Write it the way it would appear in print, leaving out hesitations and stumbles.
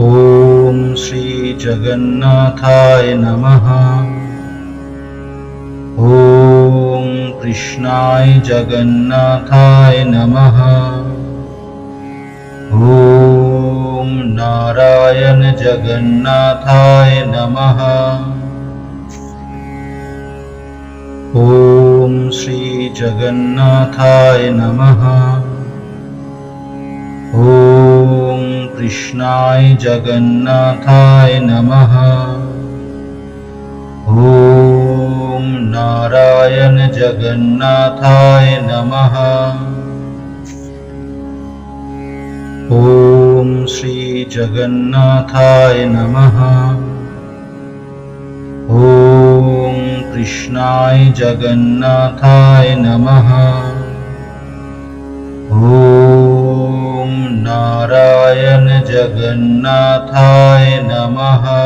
ॐ श्री जगन्नाथाय नमः। ॐ कृष्णाय जगन्नाथाय नमः। ॐ नारायण जगन्नाथाय नमः। ॐ श्री जगन्नाथाय नमः। ॐ कृष्णाय जगन्नाथाय नमः। ॐ नारायण जगन्नाथाय नमः। ॐ श्री जगन्नाथाय नमः। ॐ कृष्णाय जगन्नाथाय नमः। ॐ नारायण जगन्नाथाय नमः।